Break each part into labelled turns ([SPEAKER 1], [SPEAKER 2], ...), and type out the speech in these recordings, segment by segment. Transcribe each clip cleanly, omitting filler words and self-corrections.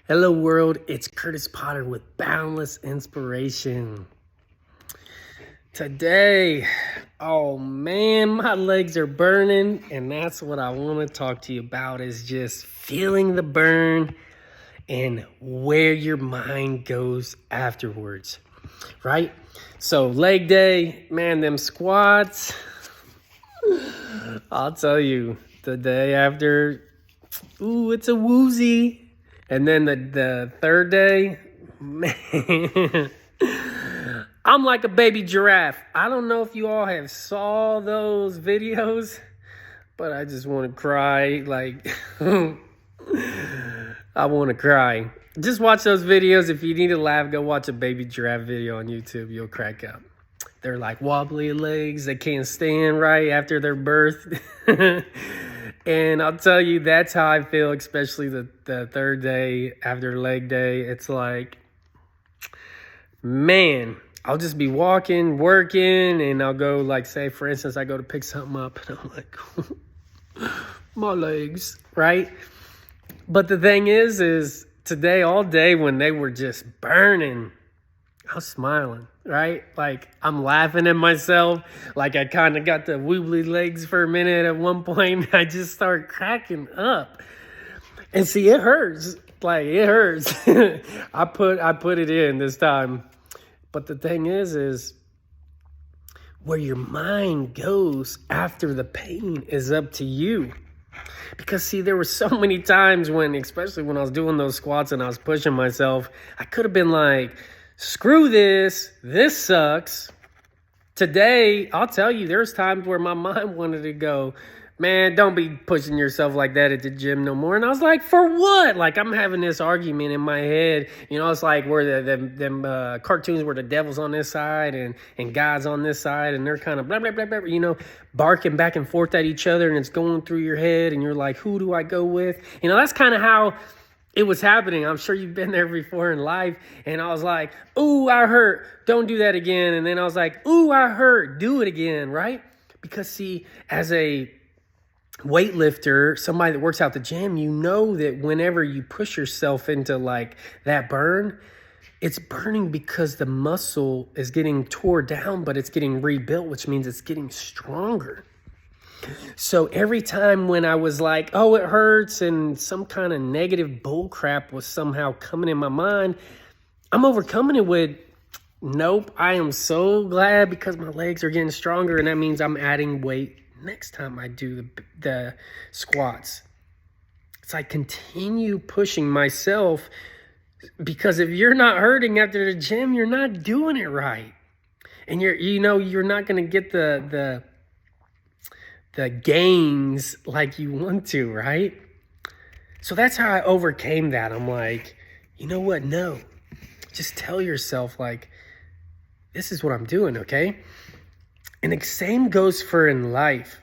[SPEAKER 1] Hello world, it's Kurtis Potter with Boundless Inspiration. Today, oh man, my legs are burning, and that's what I want to talk to you about is just feeling the burn and where your mind goes afterwards, right? So leg day, man, them squats, I'll tell you, the day after, ooh, it's a woozy. And then the third day, man, I'm like a baby giraffe. I don't know if you all have saw those videos, but I just want to cry. Like, I want to cry. Just watch those videos. If you need to laugh, go watch a baby giraffe video on YouTube. You'll crack up. They're like wobbly legs. They can't stand right after their birth. And I'll tell you, that's how I feel, especially the third day after leg day. It's like, man, I'll just be walking, working, and I'll go, like, say, for instance, I go to pick something up, and I'm like, my legs, right? But the thing is today, all day, when they were just burning, I was smiling, right? Like, I'm laughing at myself. Like, I kind of got the wobbly legs for a minute at one point. I just start cracking up. And see, it hurts. Like, it hurts. I put it in this time. But the thing is where your mind goes after the pain is up to you. Because, see, there were so many times when, especially when I was doing those squats and I was pushing myself, I could have been like, screw this sucks. Today, I'll tell you, there's times where my mind wanted to go, man, don't be pushing yourself like that at the gym no more. And I was like, for what? Like, I'm having this argument in my head. You know, it's like where them cartoons where the devil's on this side and God's on this side, and they're kind of blah, blah, blah, blah, you know, barking back and forth at each other, and it's going through your head, and you're like, who do I go with? You know, that's kind of how it was happening. I'm sure you've been there before in life. And I was like, ooh, I hurt. Don't do that again. And then I was like, ooh, I hurt. Do it again, right? Because, see, as a weightlifter, somebody that works out the gym, you know that whenever you push yourself into like that burn, it's burning because the muscle is getting tore down, but it's getting rebuilt, which means it's getting stronger. So every time when I was like, oh, it hurts, and some kind of negative bull crap was somehow coming in my mind, I'm overcoming it with, nope, I am so glad because my legs are getting stronger, and that means I'm adding weight next time I do the squats. It's like continue pushing myself, because if you're not hurting after the gym, you're not doing it right. And you're not going to get the gains like you want to, right? So that's how I overcame that. I'm like, you know what? No, just tell yourself, like, this is what I'm doing, okay? And the same goes for in life.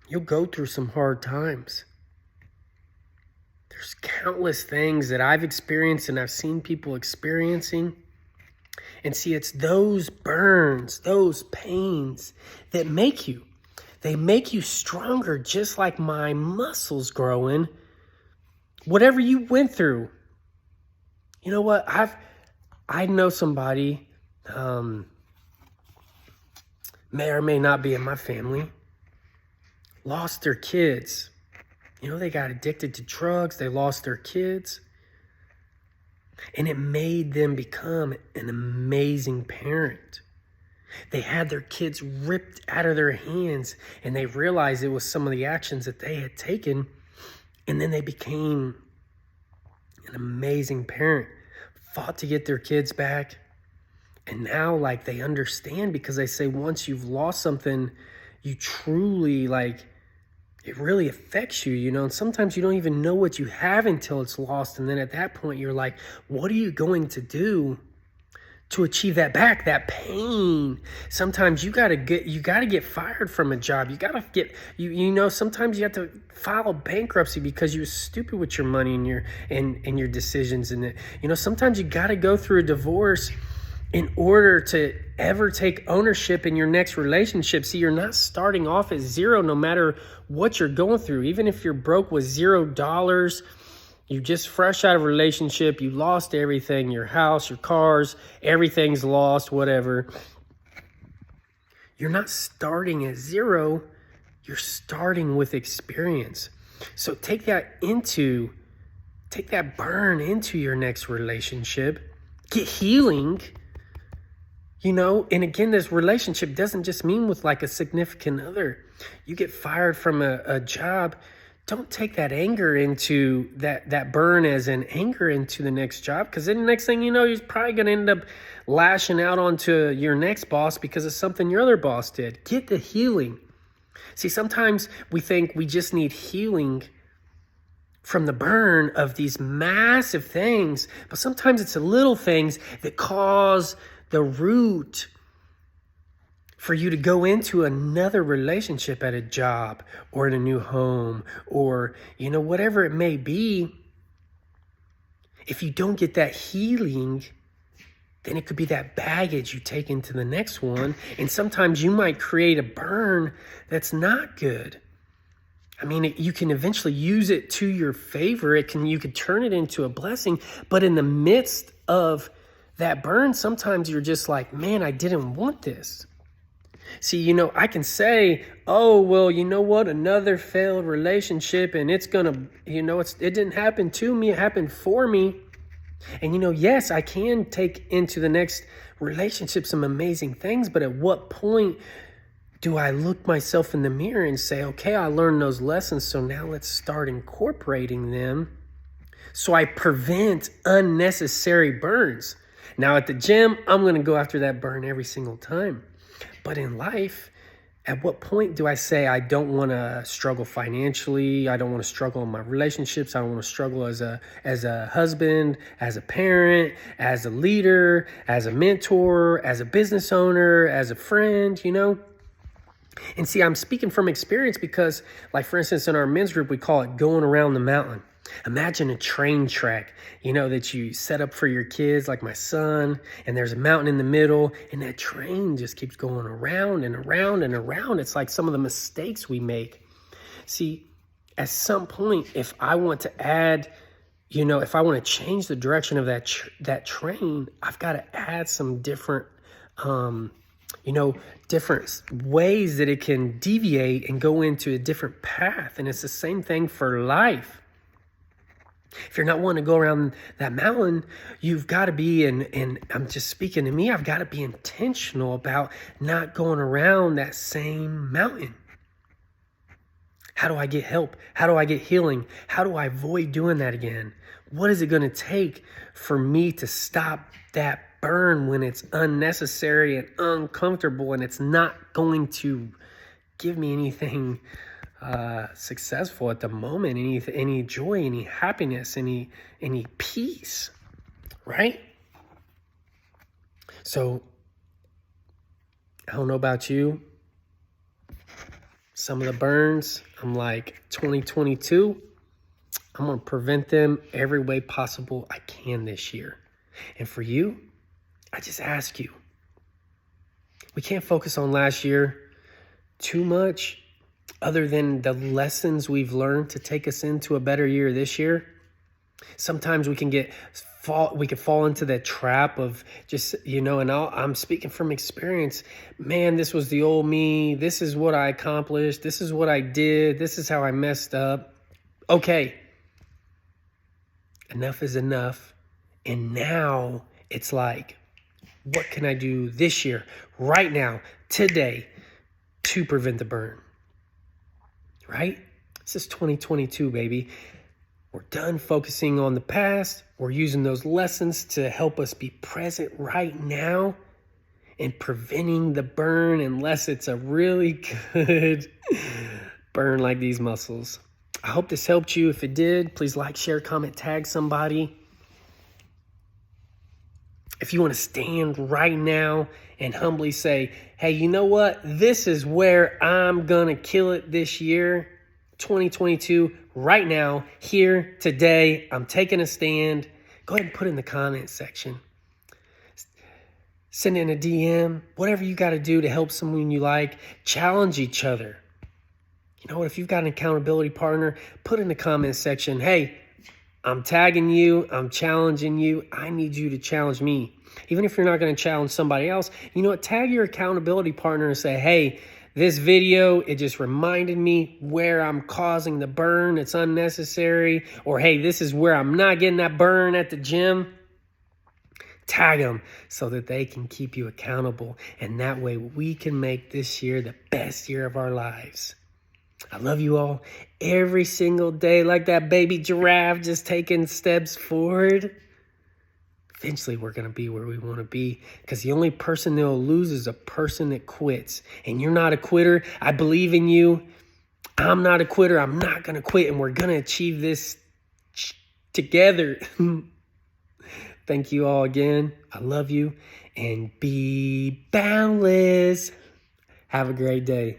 [SPEAKER 1] You'll go through some hard times. There's countless things that I've experienced and I've seen people experiencing. And see, it's those burns, those pains that make you. They make you stronger, just like my muscles growing. Whatever you went through. You know what? I know somebody, may or may not be in my family, lost their kids. You know, they got addicted to drugs. They lost their kids. And it made them become an amazing parent. They had their kids ripped out of their hands, and they realized it was some of the actions that they had taken, and then they became an amazing parent, fought to get their kids back, and now, like, they understand, because they say once you've lost something, you truly, like, it really affects you, you know, and sometimes you don't even know what you have until it's lost, and then at that point, you're like, what are you going to do to achieve that back, that pain? Sometimes you gotta get fired from a job. You gotta get, you know, sometimes you have to file bankruptcy because you were stupid with your money and your decisions. And you know, sometimes you gotta go through a divorce in order to ever take ownership in your next relationship. See, you're not starting off at zero no matter what you're going through. Even if you're broke with $0, You just fresh out of a relationship, you lost everything, your house, your cars, everything's lost, whatever. You're not starting at zero, you're starting with experience. So take that burn into your next relationship, get healing, and again, this relationship doesn't just mean with like a significant other. You get fired from a job, don't take that anger into that burn as an anger into the next job, because then the next thing you know, you're probably going to end up lashing out onto your next boss because of something your other boss did. Get the healing. See, sometimes we think we just need healing from the burn of these massive things, but sometimes it's the little things that cause the root for you to go into another relationship at a job or in a new home or, whatever it may be. If you don't get that healing, then it could be that baggage you take into the next one. And sometimes you might create a burn that's not good. I mean, you can eventually use it to your favor. You could turn it into a blessing. But in the midst of that burn, sometimes you're just like, man, I didn't want this. See, I can say, oh, well, you know what? Another failed relationship, and it's going to, it didn't happen to me. It happened for me. And, yes, I can take into the next relationship some amazing things, but at what point do I look myself in the mirror and say, okay, I learned those lessons, so now let's start incorporating them so I prevent unnecessary burns. Now at the gym, I'm going to go after that burn every single time. But in life, at what point do I say I don't want to struggle financially? I don't want to struggle in my relationships. I don't want to struggle as a husband, as a parent, as a leader, as a mentor, as a business owner, as a friend, And see, I'm speaking from experience because, like, for instance, in our men's group, we call it going around the mountain. Imagine a train track, that you set up for your kids, like my son, and there's a mountain in the middle, and that train just keeps going around and around and around. It's like some of the mistakes we make. See, at some point, if I want to add, if I want to change the direction of that train, I've got to add some different, different ways that it can deviate and go into a different path. And it's the same thing for life. If you're not wanting to go around that mountain, you've got to be, and I'm just speaking to me, I've got to be intentional about not going around that same mountain. How do I get help? How do I get healing? How do I avoid doing that again? What is it going to take for me to stop that burn when it's unnecessary and uncomfortable and it's not going to give me anything successful at the moment, any joy, any happiness, any peace, right? So I don't know about you. Some of the burns, I'm like 2022, I'm going to prevent them every way possible I can this year. And for you, I just ask you, we can't focus on last year too much, other than the lessons we've learned to take us into a better year this year. Sometimes we can fall into that trap of just, and I'm speaking from experience. Man, this was the old me. This is what I accomplished. This is what I did. This is how I messed up. Okay. Enough is enough. And now it's like, what can I do this year, right now, today, to prevent the burn? Right? This is 2022, baby. We're done focusing on the past. We're using those lessons to help us be present right now and preventing the burn unless it's a really good burn like these muscles. I hope this helped you. If it did, please like, share, comment, tag somebody. If you want to stand right now and humbly say, hey, you know what? This is where I'm going to kill it this year, 2022, right now, here, today. I'm taking a stand. Go ahead and put it in the comment section. Send in a DM, whatever you got to do to help someone you like. Challenge each other. You know what? If you've got an accountability partner, put in the comment section, hey, I'm tagging you. I'm challenging you. I need you to challenge me. Even if you're not going to challenge somebody else, you know what? Tag your accountability partner and say, hey, this video, it just reminded me where I'm causing the burn. It's unnecessary. Or, hey, this is where I'm not getting that burn at the gym. Tag them so that they can keep you accountable. And that way we can make this year the best year of our lives. I love you all every single day, like that baby giraffe just taking steps forward. Eventually, we're going to be where we want to be, because the only person that will lose is a person that quits. And you're not a quitter. I believe in you. I'm not a quitter. I'm not going to quit. And we're going to achieve this together. Thank you all again. I love you. And be boundless. Have a great day.